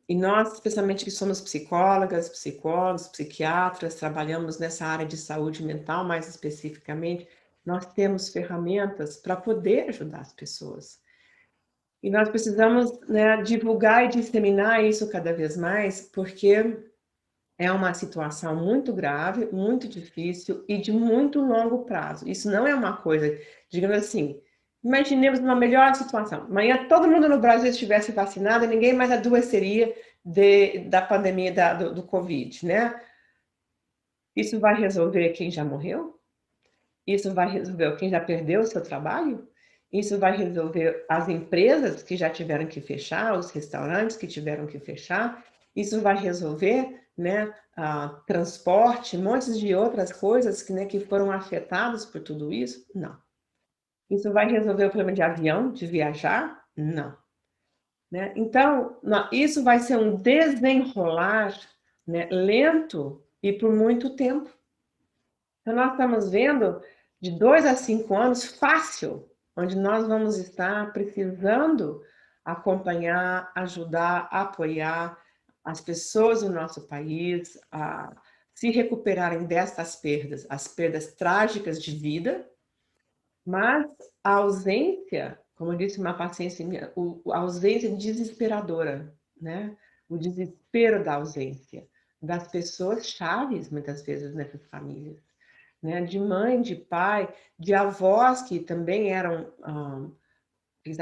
nós, especialmente que somos psicólogas, psicólogos, psiquiatras, trabalhamos nessa área de saúde mental mais especificamente, nós temos ferramentas para poder ajudar as pessoas. E nós precisamos, né, divulgar e disseminar isso cada vez mais, porque é uma situação muito grave, muito difícil e de muito longo prazo. Isso não é uma coisa, digamos assim, imaginemos uma melhor situação. Amanhã todo mundo no Brasil estivesse vacinado e ninguém mais adoeceria da pandemia do Covid, né? Isso vai resolver quem já morreu? Isso vai resolver quem já perdeu o seu trabalho? Isso vai resolver as empresas que já tiveram que fechar, os restaurantes que tiveram que fechar. Isso vai resolver, né, transporte, montes de outras coisas que, né, que foram afetadas por tudo isso? Não. Isso vai resolver o problema de avião, de viajar? Não. Né? Então, isso vai ser um desenrolar, né, lento e por muito tempo. Então, nós estamos vendo de 2 a 5 anos fácil, onde nós vamos estar precisando acompanhar, ajudar, apoiar as pessoas do nosso país a se recuperarem destas perdas, as perdas trágicas de vida, mas a ausência, como eu disse uma paciente minha, a ausência desesperadora, né? O desespero da ausência das pessoas chaves, muitas vezes, nessas famílias. Né, de mãe, de pai, de avós que também eram,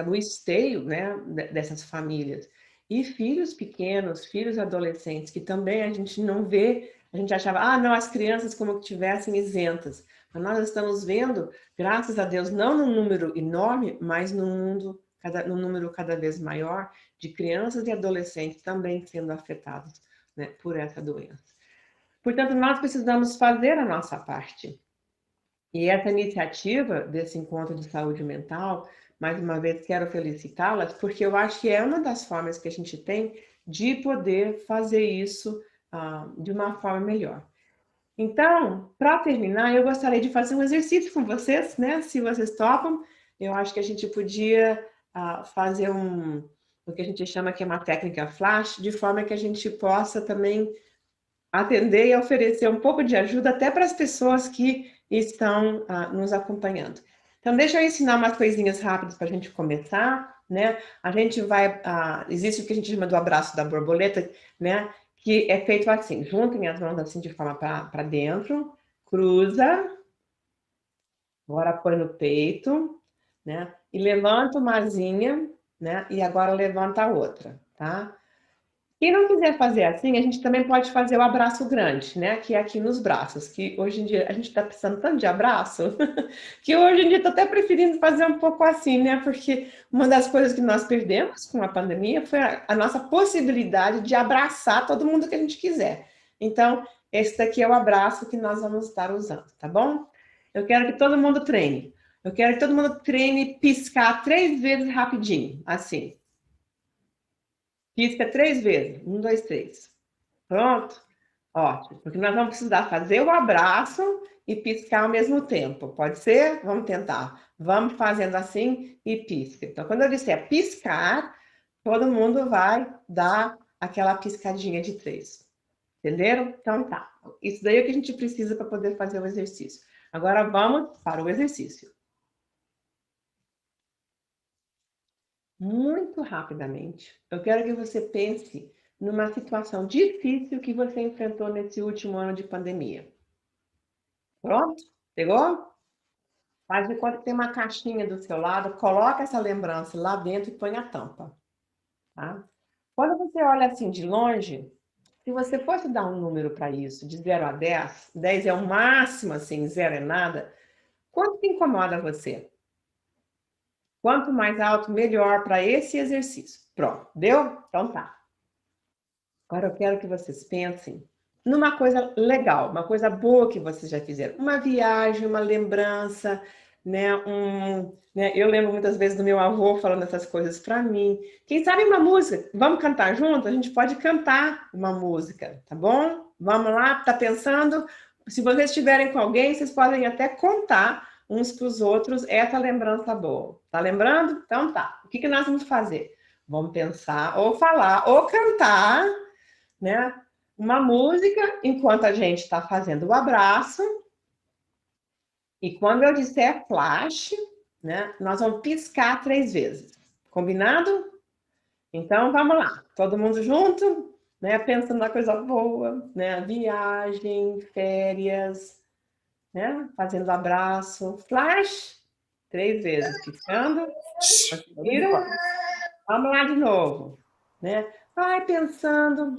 o esteio, né, dessas famílias. E filhos pequenos, filhos adolescentes, que também a gente não vê, a gente achava, não, as crianças como que tivessem isentas. Mas nós estamos vendo, graças a Deus, não num número enorme, mas num número cada vez maior de crianças e adolescentes também sendo afetados, né, por essa doença. Portanto, nós precisamos fazer a nossa parte. E essa iniciativa desse encontro de saúde mental, mais uma vez quero felicitá-las, porque eu acho que é uma das formas que a gente tem de poder fazer isso de uma forma melhor. Então, para terminar, eu gostaria de fazer um exercício com vocês, né? Se vocês topam, eu acho que a gente podia fazer o que a gente chama que é uma técnica flash, de forma que a gente possa também atender e oferecer um pouco de ajuda até para as pessoas que estão nos acompanhando. Então, deixa eu ensinar umas coisinhas rápidas para a gente começar, né? A gente vai, existe o que a gente chama do abraço da borboleta, né? Que é feito assim, juntem as mãos assim de forma para dentro, cruza, agora põe no peito, né? E levanta uma asinha, né? E agora levanta a outra, tá? Quem não quiser fazer assim, a gente também pode fazer o abraço grande, né? Que é aqui nos braços, que hoje em dia a gente está precisando tanto de abraço, que hoje em dia estou até preferindo fazer um pouco assim, né? Porque uma das coisas que nós perdemos com a pandemia foi a nossa possibilidade de abraçar todo mundo que a gente quiser. Então, esse daqui é o abraço que nós vamos estar usando, tá bom? Eu quero que todo mundo treine. Eu quero que todo mundo treine piscar 3 vezes rapidinho, assim. Pisca 3 vezes. 1, 2, 3. Pronto? Ótimo. Porque nós vamos precisar fazer o abraço e piscar ao mesmo tempo. Pode ser? Vamos tentar. Vamos fazendo assim e pisca. Então, quando eu disser piscar, todo mundo vai dar aquela piscadinha de 3. Entenderam? Então tá. Isso daí é o que a gente precisa para poder fazer o exercício. Agora vamos para o exercício. Muito rapidamente, eu quero que você pense numa situação difícil que você enfrentou nesse último ano de pandemia. Pronto? Pegou? Faz de conta que tem uma caixinha do seu lado, coloca essa lembrança lá dentro e põe a tampa. Tá? Quando você olha assim de longe, se você fosse dar um número para isso, de 0 a 10, 10 é o máximo, assim, 0 é nada, quanto que incomoda você? Quanto mais alto, melhor para esse exercício. Pronto, deu? Então tá. Agora eu quero que vocês pensem numa coisa legal, uma coisa boa que vocês já fizeram. Uma viagem, uma lembrança, né? Eu lembro muitas vezes do meu avô falando essas coisas para mim. Quem sabe uma música? Vamos cantar junto? A gente pode cantar uma música, tá bom? Vamos lá, tá pensando? Se vocês estiverem com alguém, vocês podem até contar uns para os outros essa lembrança boa. Tá lembrando? Então tá. O que nós vamos fazer? Vamos pensar, ou falar, ou cantar, né? Uma música enquanto a gente está fazendo o abraço. E quando eu disser flash, né? Nós vamos piscar 3 vezes. Combinado? Então vamos lá. Todo mundo junto, né? Pensando na coisa boa, né? Viagem, férias, né? Fazendo abraço. Flash. 3 vezes. Piscando. Conseguiram? Vamos lá de novo, né? Vai pensando,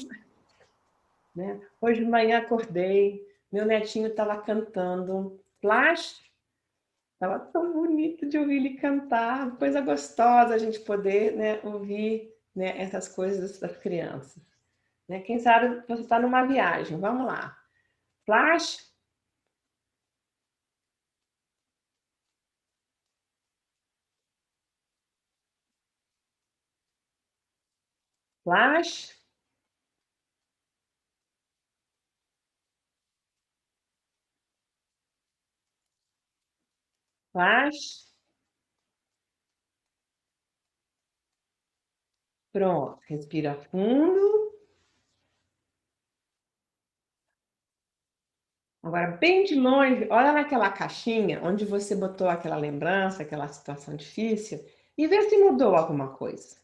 né? Hoje de manhã acordei, meu netinho estava cantando. Flash, Estava tão bonito de ouvir ele cantar, coisa gostosa a gente poder, né, ouvir, né, essas coisas das crianças. Né? Quem sabe você está numa viagem, vamos lá. Flash. Flash. Flash. Pronto, respira fundo. Agora, bem de longe, olha naquela caixinha onde você botou aquela lembrança, aquela situação difícil, e vê se mudou alguma coisa.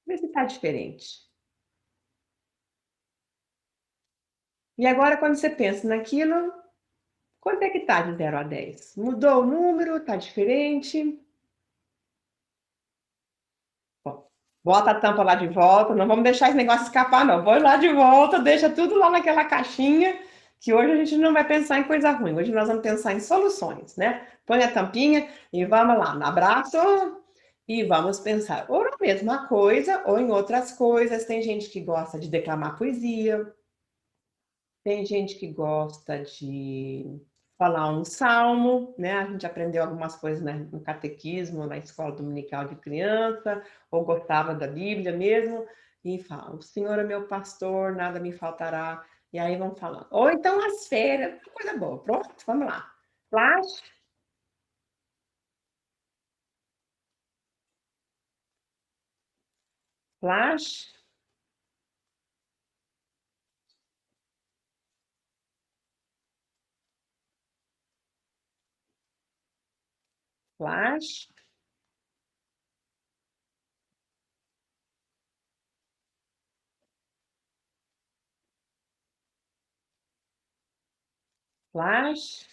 Vê se está diferente. E agora, quando você pensa naquilo, quanto é que está de 0 a 10? Mudou o número? Está diferente? Bom, bota a tampa lá de volta, não vamos deixar esse negócio escapar, não. Põe lá de volta, deixa tudo lá naquela caixinha, que hoje a gente não vai pensar em coisa ruim, hoje nós vamos pensar em soluções, né? Põe a tampinha e vamos lá, no abraço e vamos pensar ou na mesma coisa ou em outras coisas. Tem gente que gosta de declamar poesia, tem gente que gosta de falar um salmo, né? A gente aprendeu algumas coisas no catequismo, na escola dominical de criança, ou gostava da Bíblia mesmo, e fala: o Senhor é meu pastor, nada me faltará. E aí vão falando. Ou então as férias, coisa boa. Pronto, vamos lá. Flash, flash, flash, flash,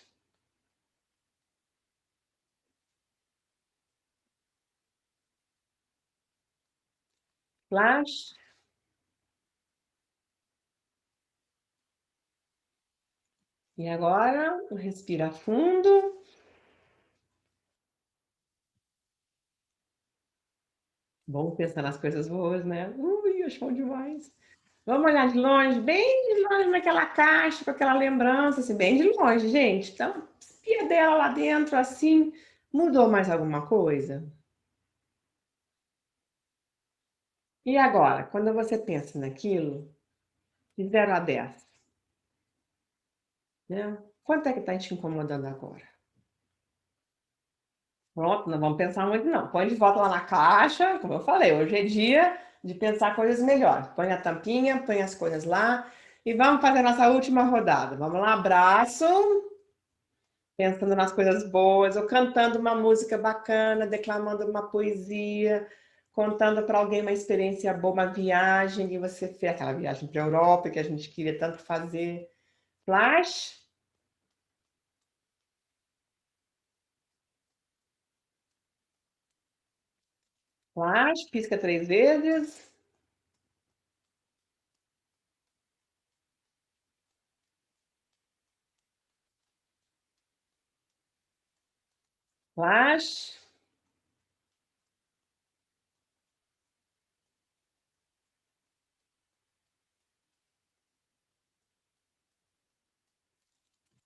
flash. E agora, respira fundo. Bom pensar nas coisas boas, né? Ui, acho bom demais. Vamos olhar de longe, bem de longe naquela caixa, com aquela lembrança, assim, bem de longe, gente. Então, espia dela lá dentro, assim, mudou mais alguma coisa? E agora, quando você pensa naquilo, de 0 a 10, né? Quanto é que está te incomodando agora? Pronto, não vamos pensar muito, não. Põe de volta lá na caixa, como eu falei, hoje é dia de pensar coisas melhores. Põe a tampinha, põe as coisas lá e vamos fazer a nossa última rodada. Vamos lá, abraço. Pensando nas coisas boas, ou cantando uma música bacana, declamando uma poesia, contando para alguém uma experiência boa, uma viagem que você fez, aquela viagem para a Europa que a gente queria tanto fazer. Flash, flash, pisca 3 vezes. Flash,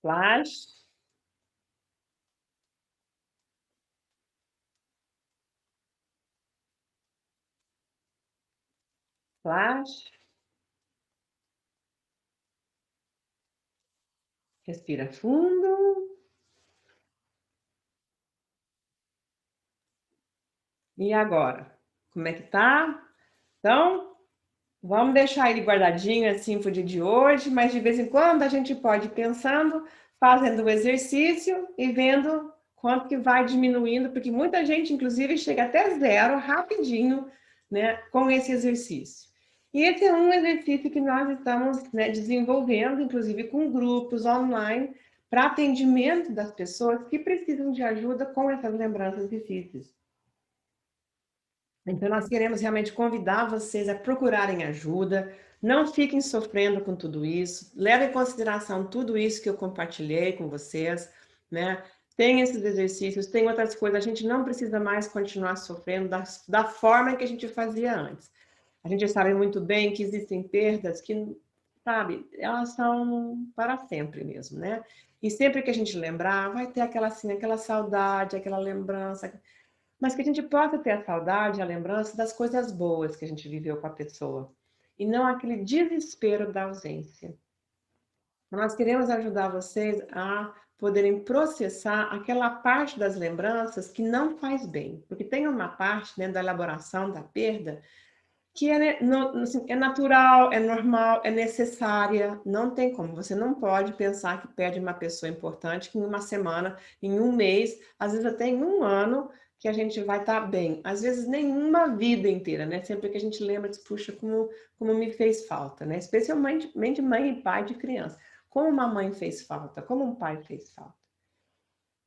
flash, flash. Respira fundo. E agora? Como é que tá? Então, vamos deixar ele guardadinho assim pro dia de hoje, mas de vez em quando a gente pode ir pensando, fazendo o exercício e vendo quanto que vai diminuindo, porque muita gente, inclusive, chega até 0 rapidinho, né, com esse exercício. E esse é um exercício que nós estamos, né, desenvolvendo, inclusive com grupos online, para atendimento das pessoas que precisam de ajuda com essas lembranças difíceis. Então, nós queremos realmente convidar vocês a procurarem ajuda, não fiquem sofrendo com tudo isso, levem em consideração tudo isso que eu compartilhei com vocês, né? tem esses exercícios, tem outras coisas. A gente não precisa mais continuar sofrendo da forma que a gente fazia antes. A gente sabe muito bem que existem perdas que, sabe, elas são para sempre mesmo, né? E sempre que a gente lembrar, vai ter aquela, assim, aquela saudade, aquela lembrança, mas que a gente possa ter a saudade, a lembrança das coisas boas que a gente viveu com a pessoa, e não aquele desespero da ausência. Nós queremos ajudar vocês a poderem processar aquela parte das lembranças que não faz bem, porque tem uma parte dentro da elaboração da perda que assim, é natural, é normal, é necessária, não tem como. Você não pode pensar que perde uma pessoa importante que em uma semana, em um mês, às vezes até em um ano, que a gente vai estar bem. Às vezes nenhuma vida inteira, né? Sempre que a gente lembra, diz, puxa, como me fez falta, né? Especialmente mãe e pai de criança. Como uma mãe fez falta, como um pai fez falta.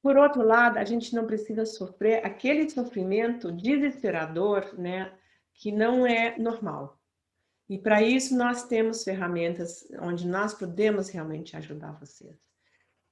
Por outro lado, a gente não precisa sofrer aquele sofrimento desesperador, né, que não é normal. E para isso nós temos ferramentas onde nós podemos realmente ajudar vocês.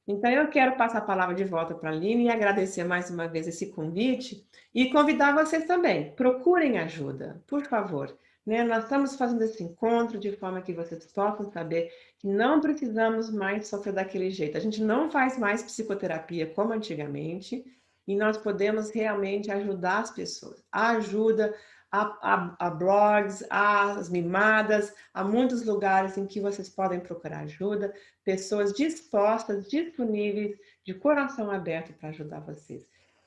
Então eu quero passar a palavra de volta para a Aline e agradecer mais uma vez esse convite e convidar vocês também. Procurem ajuda, por favor. Né? Nós estamos fazendo esse encontro de forma que vocês possam saber que não precisamos mais sofrer daquele jeito. A gente não faz mais psicoterapia como antigamente e nós podemos realmente ajudar as pessoas. A ajuda, a blogs, as mimadas, há muitos lugares em que vocês podem procurar ajuda, pessoas dispostas, disponíveis, de coração aberto para ajudar vocês.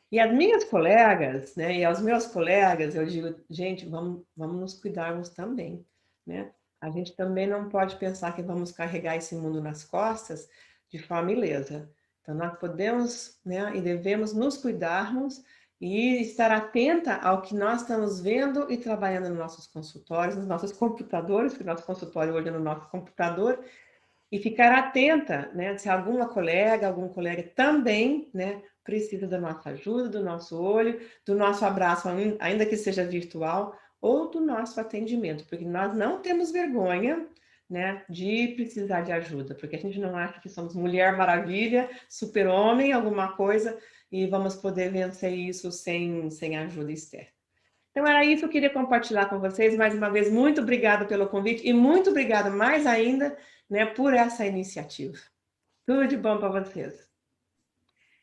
E as minhas colegas, né, e aos meus colegas, eu digo, gente, vamos nos cuidarmos também, né? A gente também não pode pensar que vamos carregar esse mundo nas costas de forma ilesa. Então, nós podemos, né, e devemos nos cuidarmos e estar atenta ao que nós estamos vendo e trabalhando nos nossos consultórios, nos nossos computadores, porque o nosso consultório hoje é no nosso computador, e ficar atenta, né, se algum colega também, né, precisa da nossa ajuda, do nosso olho, do nosso abraço, ainda que seja virtual, ou do nosso atendimento, porque nós não temos vergonha, né, de precisar de ajuda, porque a gente não acha que somos Mulher Maravilha, super-homem, alguma coisa, e vamos poder vencer isso sem ajuda externa. Então, era isso que eu queria compartilhar com vocês. Mais uma vez, muito obrigada pelo convite e muito obrigada mais ainda, né, por essa iniciativa. Tudo de bom para vocês.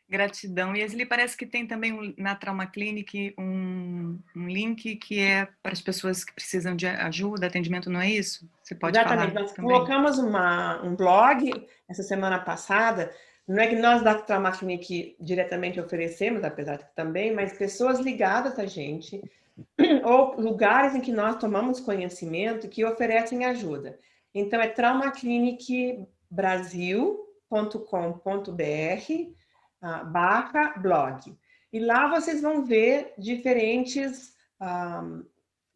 Gratidão. E Esli, parece que tem também na Trauma Clinic um link que é para as pessoas que precisam de ajuda, atendimento, não é isso? Você pode Exatamente. falar Nós também. colocamos um blog essa semana passada. Não é que nós da Trauma Clinic diretamente oferecemos, apesar de que também, mas pessoas ligadas a gente, ou lugares em que nós tomamos conhecimento que oferecem ajuda. Então, é traumaclinicbrasil.com.br/blog. E lá vocês vão ver diferentes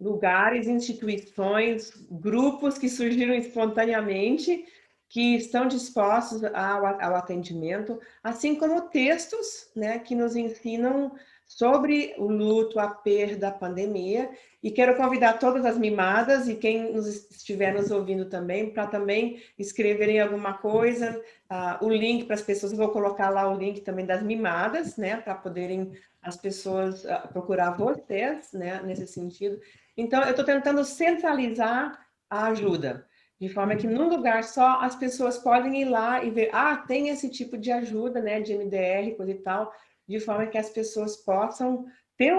lugares, instituições, grupos que surgiram espontaneamente, que estão dispostos ao atendimento, assim como textos, né, que nos ensinam sobre o luto, a perda, a pandemia. E quero convidar todas as mimadas e quem estiver nos ouvindo também, para também escreverem alguma coisa, o link para as pessoas, eu vou colocar lá o link também das mimadas, né, para poderem as pessoas procurar vocês, né, nesse sentido. Então, eu estou tentando centralizar a ajuda, de forma que num lugar só as pessoas podem ir lá e ver, tem esse tipo de ajuda, né, de MDR, coisa e tal, de forma que as pessoas possam ter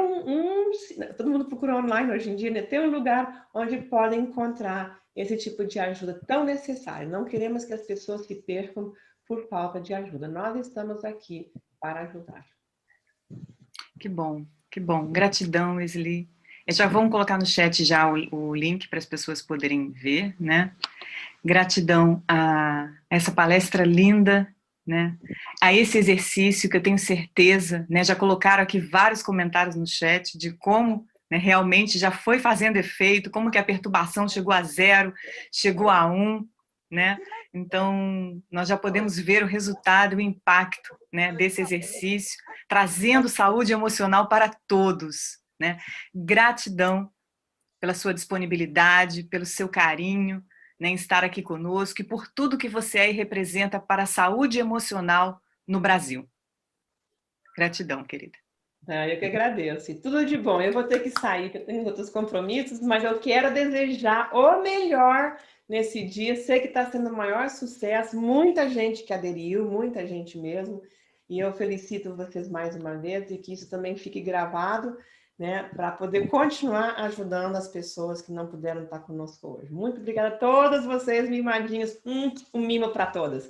todo mundo procura online hoje em dia, né, ter um lugar onde podem encontrar esse tipo de ajuda tão necessária. Não queremos que as pessoas se percam por falta de ajuda. Nós estamos aqui para ajudar. Que bom, que bom. Gratidão, Esli. Já vamos colocar no chat já o link para as pessoas poderem ver, né? Gratidão a essa palestra linda, né? A esse exercício que eu tenho certeza, né? Já colocaram aqui vários comentários no chat de como, né, realmente já foi fazendo efeito, como que a perturbação chegou a 0, chegou a 1, né? Então, nós já podemos ver o resultado, o impacto, né, desse exercício, trazendo saúde emocional para todos, né? Gratidão pela sua disponibilidade, pelo seu carinho, né, em estar aqui conosco e por tudo que você é e representa para a saúde emocional no Brasil. Gratidão, querida. Eu que agradeço. E tudo de bom. Eu vou ter que sair, porque eu tenho outros compromissos, mas eu quero desejar o melhor nesse dia. Sei que está sendo o maior sucesso, muita gente que aderiu, muita gente mesmo. E eu felicito vocês mais uma vez e que isso também fique gravado, né, para poder continuar ajudando as pessoas que não puderam estar conosco hoje. Muito obrigada a todas vocês, mimadinhos. Um mimo para todas.